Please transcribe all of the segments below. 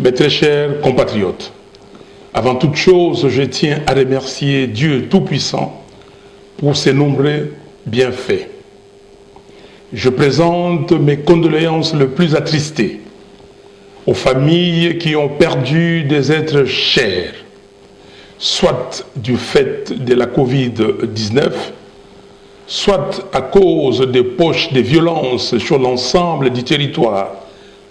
Mes très chers compatriotes, avant toute chose, je tiens à remercier Dieu Tout-Puissant pour ses nombreux bienfaits. Je présente mes condoléances les plus attristées aux familles qui ont perdu des êtres chers, soit du fait de la Covid-19, soit à cause des poches de violence sur l'ensemble du territoire,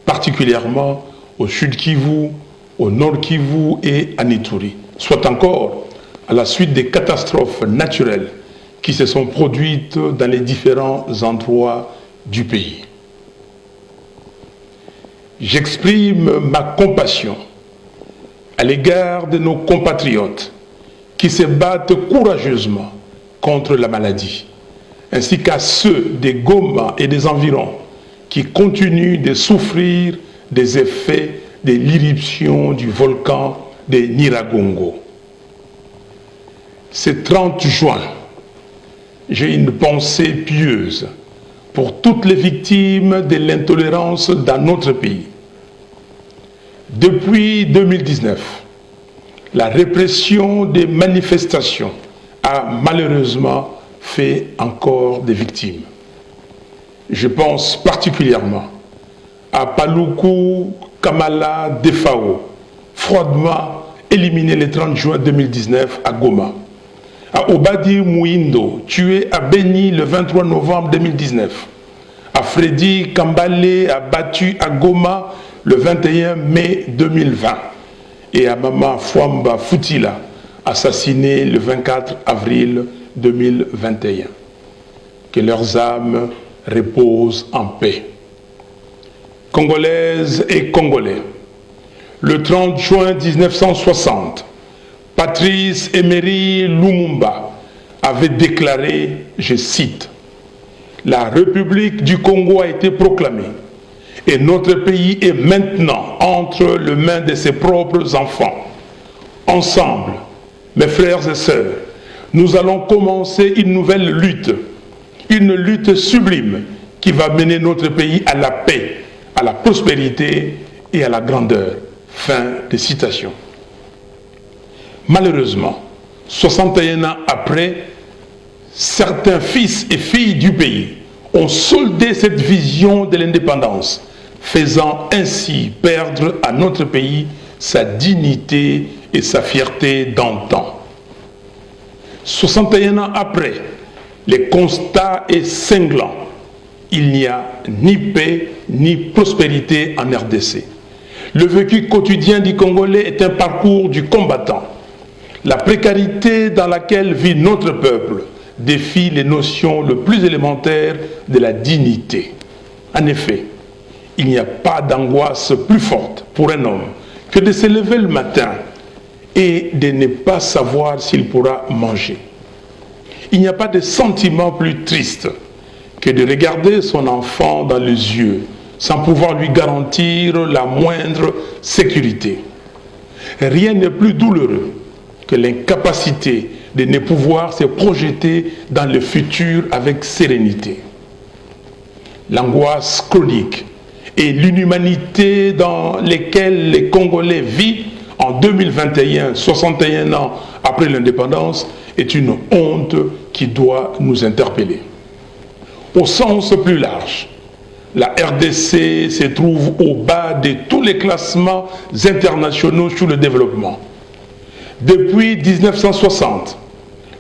particulièrement au Sud Kivu, au Nord Kivu et à Ituri, soit encore à la suite des catastrophes naturelles qui se sont produites dans les différents endroits du pays. J'exprime ma compassion à l'égard de nos compatriotes qui se battent courageusement contre la maladie, ainsi qu'à ceux des Goma et des environs qui continuent de souffrir des effets de l'éruption du volcan de Nyiragongo. Ce 30 juin, j'ai une pensée pieuse pour toutes les victimes de l'intolérance dans notre pays. Depuis 2019, la répression des manifestations a malheureusement fait encore des victimes. Je pense particulièrement à Paluku Kamala Defao, froidement éliminé le 30 juin 2019 à Goma, à Obadi Mouindo, tué à Beni le 23 novembre 2019, à Freddy Kambale, abattu à Goma le 21 mai 2020, et à Mama Fwamba Futila, assassiné le 24 avril 2021. Que leurs âmes reposent en paix. Congolaises et Congolais, le 30 juin 1960, Patrice Emery Lumumba avait déclaré, je cite, « La République du Congo a été proclamée et notre pays est maintenant entre les mains de ses propres enfants. Ensemble, mes frères et sœurs, nous allons commencer une nouvelle lutte sublime qui va mener notre pays à la paix, à la prospérité et à la grandeur. » Fin de citation. Malheureusement, 61 ans après, certains fils et filles du pays ont soldé cette vision de l'indépendance, faisant ainsi perdre à notre pays sa dignité et sa fierté d'antan. 61 ans après, le constat est cinglant. Il n'y a ni paix ni prospérité en RDC. Le vécu quotidien du Congolais est un parcours du combattant. La précarité dans laquelle vit notre peuple défie les notions les plus élémentaires de la dignité. En effet, il n'y a pas d'angoisse plus forte pour un homme que de se lever le matin et de ne pas savoir s'il pourra manger. Il n'y a pas de sentiment plus triste que de regarder son enfant dans les yeux sans pouvoir lui garantir la moindre sécurité. Rien n'est plus douloureux que l'incapacité de ne pouvoir se projeter dans le futur avec sérénité. L'angoisse chronique et l'inhumanité dans lesquelles les Congolais vivent en 2021, 61 ans après l'indépendance, est une honte qui doit nous interpeller. Au sens plus large, la RDC se trouve au bas de tous les classements internationaux sur le développement. Depuis 1960,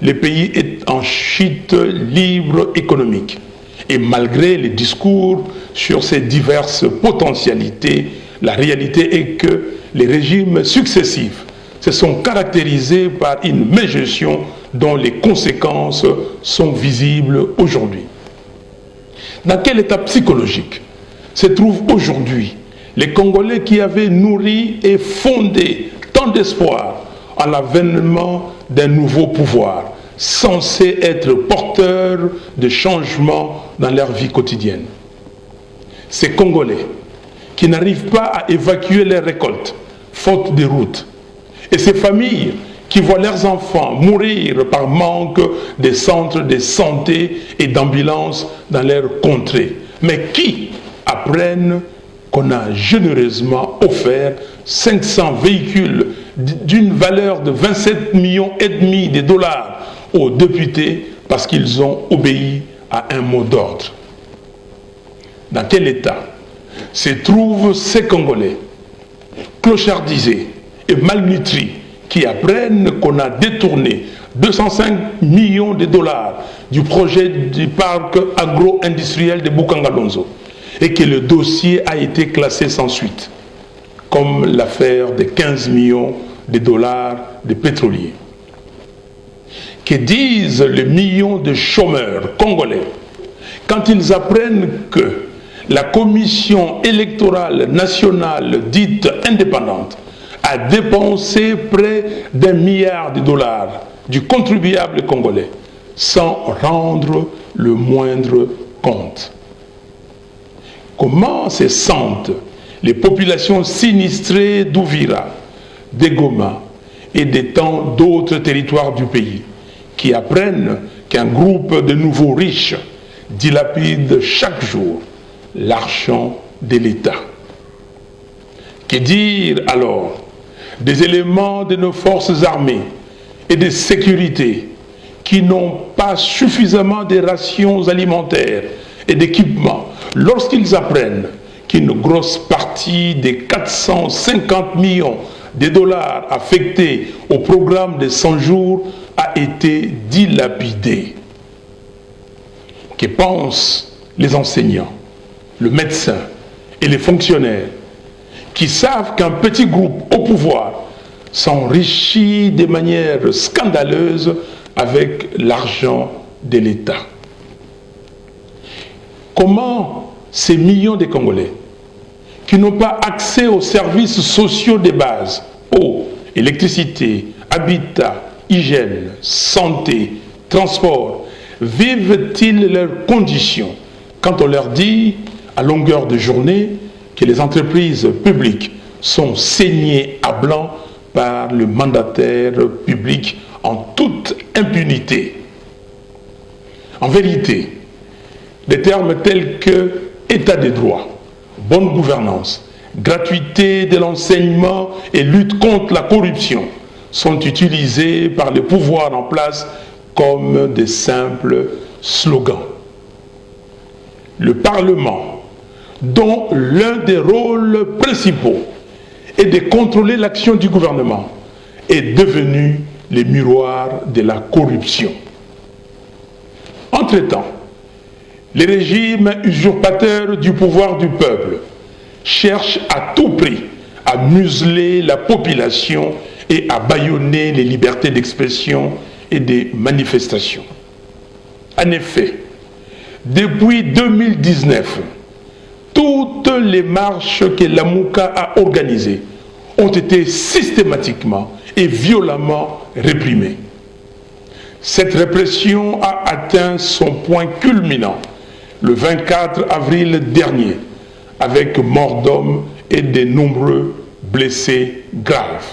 le pays est en chute libre économique. Et malgré les discours sur ses diverses potentialités, la réalité est que les régimes successifs se sont caractérisés par une mégestion dont les conséquences sont visibles aujourd'hui. Dans quel état psychologique se trouvent aujourd'hui les Congolais qui avaient nourri et fondé tant d'espoir en l'avènement d'un nouveau pouvoir, censé être porteur de changements dans leur vie quotidienne? Ces Congolais qui n'arrivent pas à évacuer leurs récoltes, faute de route, et ces familles qui voient leurs enfants mourir par manque de centres de santé et d'ambulances dans leur contrée, mais qui apprennent qu'on a généreusement offert 500 véhicules d'une valeur de 27,5 millions de dollars aux députés parce qu'ils ont obéi à un mot d'ordre. Dans quel état se trouvent ces Congolais clochardisés et malnutris qui apprennent qu'on a détourné 205 millions de dollars du projet du parc agro-industriel de Bukangalonzo et que le dossier a été classé sans suite, comme l'affaire des 15 millions de dollars de pétroliers? Que disent les millions de chômeurs congolais quand ils apprennent que la Commission électorale nationale dite indépendante a dépensé près d'1 milliard de dollars du contribuable congolais sans rendre le moindre compte? Comment se sentent les populations sinistrées d'Ouvira, de Goma et de tant d'autres territoires du pays qui apprennent qu'un groupe de nouveaux riches dilapide chaque jour l'argent de l'État? Que dire alors des éléments de nos forces armées et de sécurité qui n'ont pas suffisamment de rations alimentaires et d'équipements lorsqu'ils apprennent qu'une grosse partie des 450 millions de dollars affectés au programme de 100 jours a été dilapidée? Que pensent les enseignants, le médecin et les fonctionnaires qui savent qu'un petit groupe au pouvoir s'enrichit de manière scandaleuse avec l'argent de l'État? Comment ces millions de Congolais qui n'ont pas accès aux services sociaux de base, eau, électricité, habitat, hygiène, santé, transport, vivent-ils leurs conditions quand on leur dit à longueur de journée que les entreprises publiques sont saignées à blanc par le mandataire public en toute impunité? En vérité, des termes tels que état de droit, bonne gouvernance, gratuité de l'enseignement et lutte contre la corruption sont utilisés par le pouvoir en place comme des simples slogans. Le Parlement, dont l'un des rôles principaux est de contrôler l'action du gouvernement, est devenu le miroir de la corruption. Entre-temps, les régimes usurpateurs du pouvoir du peuple cherchent à tout prix à museler la population et à bâillonner les libertés d'expression et de manifestation. En effet, depuis 2019, toutes les marches que Lamuka a organisées ont été systématiquement et violemment réprimées. Cette répression a atteint son point culminant le 24 avril dernier, avec mort d'hommes et de nombreux blessés graves.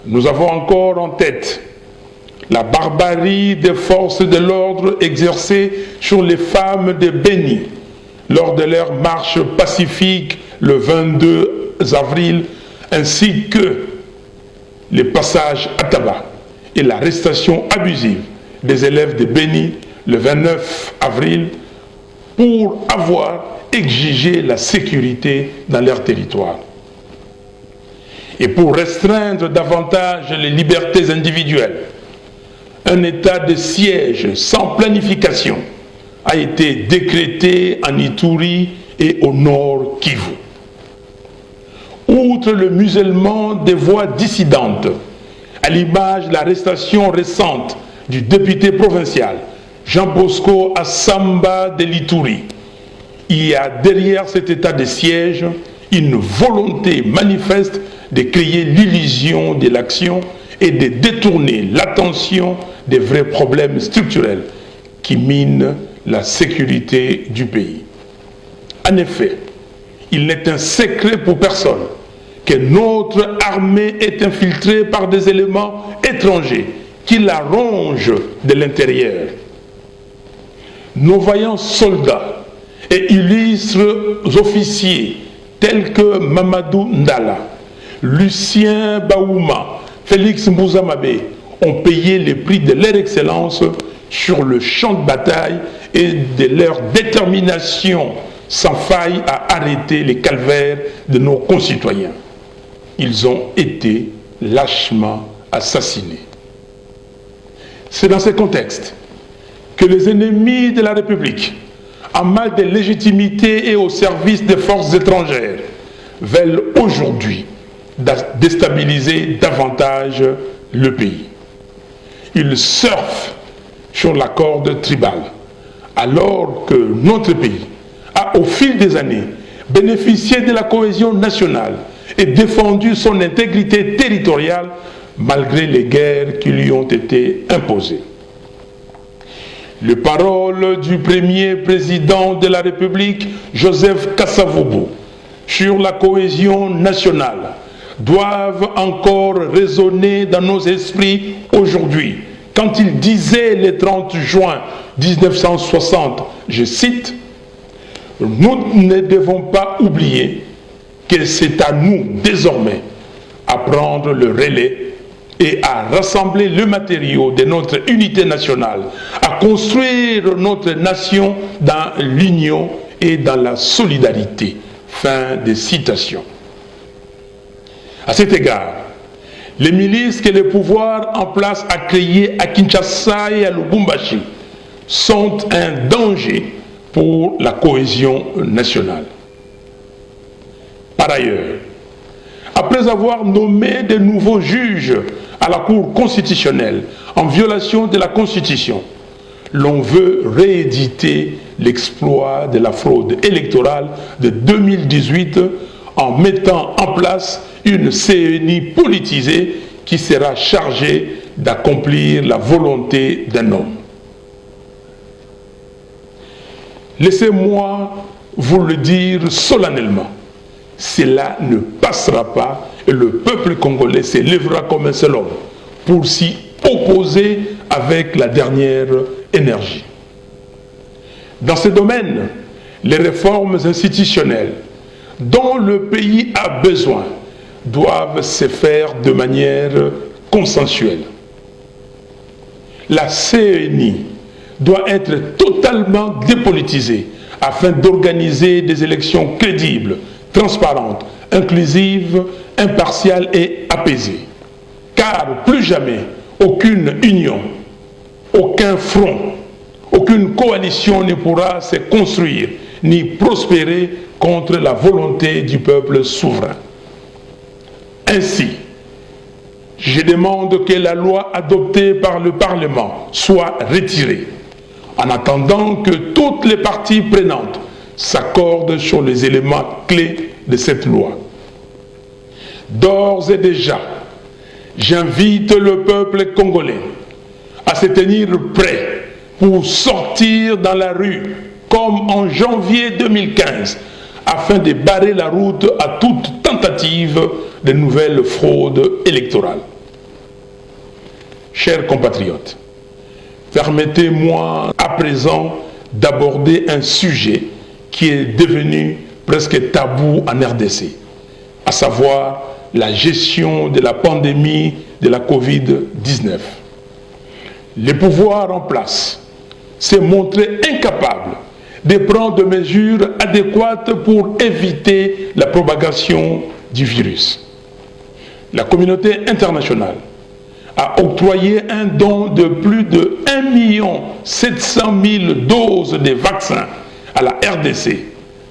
Nous avons encore en tête la barbarie des forces de l'ordre exercée sur les femmes de Béni lors de leur marche pacifique le 22 avril, ainsi que les passages à tabac et l'arrestation abusive des élèves de Béni le 29 avril pour avoir exigé la sécurité dans leur territoire. Et pour restreindre davantage les libertés individuelles, un état de siège sans planification a été décrété en Ituri et au nord Kivu. Outre le musellement des voix dissidentes, à l'image de l'arrestation récente du député provincial Jean Bosco Assamba de l'Ituri, il y a derrière cet état de siège une volonté manifeste de créer l'illusion de l'action et de détourner l'attention des vrais problèmes structurels qui minent la sécurité du pays. En effet, il n'est un secret pour personne que notre armée est infiltrée par des éléments étrangers qui la rongent de l'intérieur. Nos vaillants soldats et illustres officiers tels que Mamadou Ndala, Lucien Baouma, Félix Mbouza-Mabé ont payé les prix de leur excellence sur le champ de bataille et de leur détermination sans faille à arrêter les calvaires de nos concitoyens. Ils ont été lâchement assassinés. C'est dans ce contexte que les ennemis de la République, en mal de légitimité et au service des forces étrangères, veulent aujourd'hui déstabiliser davantage le pays. Ils surfent sur la corde tribale, alors que notre pays a, au fil des années, bénéficié de la cohésion nationale et défendu son intégrité territoriale malgré les guerres qui lui ont été imposées. Les paroles du premier président de la République, Joseph Kasavubu, sur la cohésion nationale doivent encore résonner dans nos esprits aujourd'hui, quand il disait le 30 juin 1960, je cite, « Nous ne devons pas oublier que c'est à nous désormais à prendre le relais et à rassembler le matériau de notre unité nationale, à construire notre nation dans l'union et dans la solidarité. » Fin de citation. À cet égard, les milices que le pouvoir en place a créées à Kinshasa et à Lubumbashi sont un danger pour la cohésion nationale. Par ailleurs, après avoir nommé de nouveaux juges à la Cour constitutionnelle en violation de la Constitution, l'on veut rééditer l'exploit de la fraude électorale de 2018 en mettant en place une CENI politisée qui sera chargée d'accomplir la volonté d'un homme. Laissez-moi vous le dire solennellement, cela ne passera pas et le peuple congolais s'élèvera comme un seul homme pour s'y opposer avec la dernière énergie. Dans ce domaine, les réformes institutionnelles dont le pays a besoin doivent se faire de manière consensuelle. La CENI doit être totalement dépolitisée afin d'organiser des élections crédibles, transparentes, inclusives, impartiales et apaisées. Car plus jamais aucune union, aucun front, aucune coalition ne pourra se construire ni prospérer contre la volonté du peuple souverain. Ainsi, je demande que la loi adoptée par le Parlement soit retirée, en attendant que toutes les parties prenantes s'accordent sur les éléments clés de cette loi. D'ores et déjà, j'invite le peuple congolais à se tenir prêt pour sortir dans la rue comme en janvier 2015 afin de barrer la route à toute tentative de nouvelles fraudes électorales. Chers compatriotes, permettez-moi à présent d'aborder un sujet qui est devenu presque tabou en RDC, à savoir la gestion de la pandémie de la Covid-19. Les pouvoirs en place s'est montré incapable de prendre des mesures adéquates pour éviter la propagation du virus. La communauté internationale a octroyé un don de plus de 1 700 000 doses de vaccins à la RDC,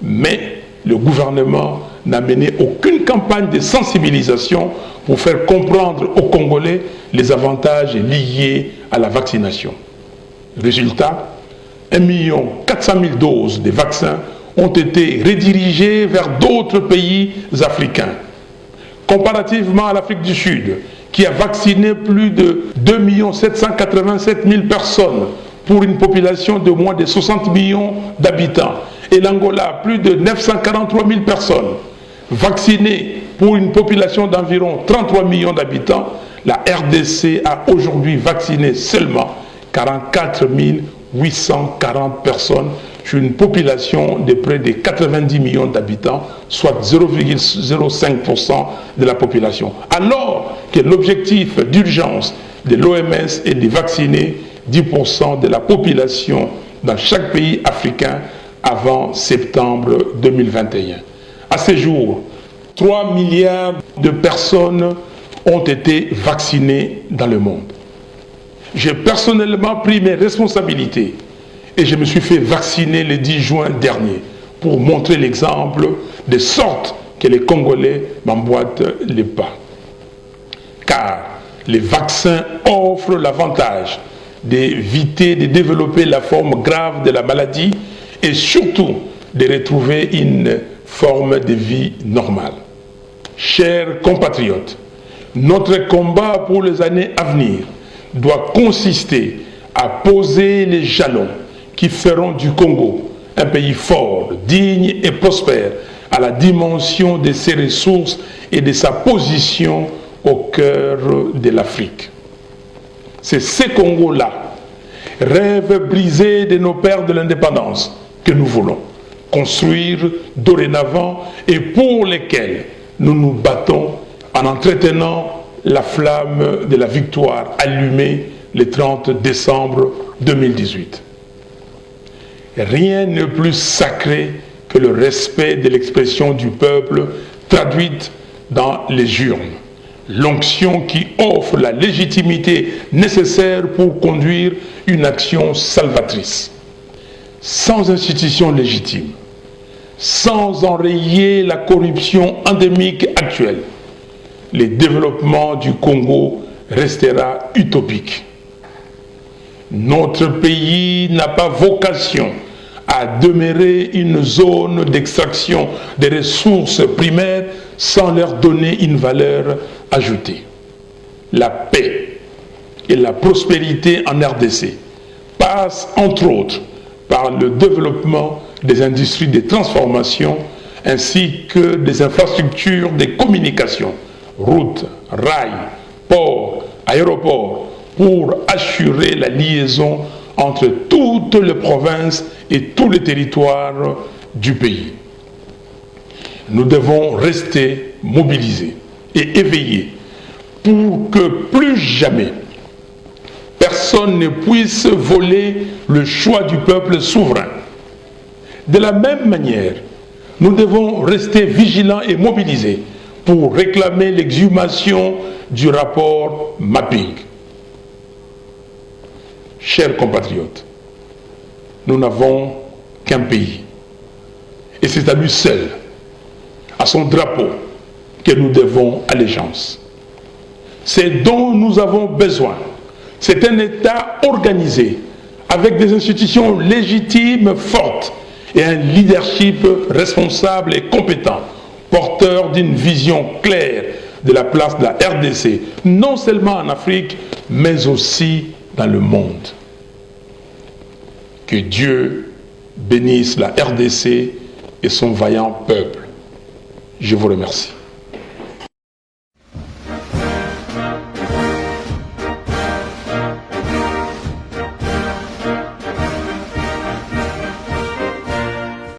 mais le gouvernement n'a mené aucune campagne de sensibilisation pour faire comprendre aux Congolais les avantages liés à la vaccination. Résultat, 1 400 000 doses de vaccins ont été redirigées vers d'autres pays africains. Comparativement à l'Afrique du Sud, qui a vacciné plus de 2 787 000 personnes pour une population de moins de 60 millions d'habitants, et l'Angola, plus de 943 000 personnes, vaccinées pour une population d'environ 33 millions d'habitants, la RDC a aujourd'hui vacciné seulement 44 840 personnes sur une population de près de 90 millions d'habitants, soit 0,05% de la population. Alors que l'objectif d'urgence de l'OMS est de vacciner 10% de la population dans chaque pays africain avant septembre 2021. À ce jour, 3 milliards de personnes ont été vaccinées dans le monde. J'ai personnellement pris mes responsabilités et je me suis fait vacciner le 10 juin dernier pour montrer l'exemple de sorte que les Congolais m'emboîtent les pas. Car les vaccins offrent l'avantage d'éviter de développer la forme grave de la maladie et surtout de retrouver une forme de vie normale. Chers compatriotes, notre combat pour les années à venir doit consister à poser les jalons qui feront du Congo un pays fort, digne et prospère à la dimension de ses ressources et de sa position au cœur de l'Afrique. C'est ce Congo-là, rêve brisé de nos pères de l'indépendance, que nous voulons construire dorénavant et pour lesquels nous nous battons en entretenant la flamme de la victoire allumée le 30 décembre 2018. Rien n'est plus sacré que le respect de l'expression du peuple traduite dans les urnes. L'onction qui offre la légitimité nécessaire pour conduire une action salvatrice. Sans institution légitime, sans enrayer la corruption endémique actuelle, le développement du Congo restera utopique. Notre pays n'a pas vocation à demeurer une zone d'extraction des ressources primaires sans leur donner une valeur ajoutée. La paix et la prospérité en RDC passent entre autres par le développement des industries de transformation ainsi que des infrastructures de communication, routes, rails, ports, aéroports, pour assurer la liaison entre toutes les provinces et tous les territoires du pays. Nous devons rester mobilisés et éveillés pour que plus jamais personne ne puisse voler le choix du peuple souverain. De la même manière, nous devons rester vigilants et mobilisés pour réclamer l'exhumation du rapport Mapping. Chers compatriotes, nous n'avons qu'un pays. Et c'est à lui seul, à son drapeau, que nous devons allégeance. C'est dont nous avons besoin. C'est un État organisé, avec des institutions légitimes fortes et un leadership responsable et compétent, porteur d'une vision claire de la place de la RDC, non seulement en Afrique, mais aussi dans le monde. Que Dieu bénisse la RDC et son vaillant peuple. Je vous remercie.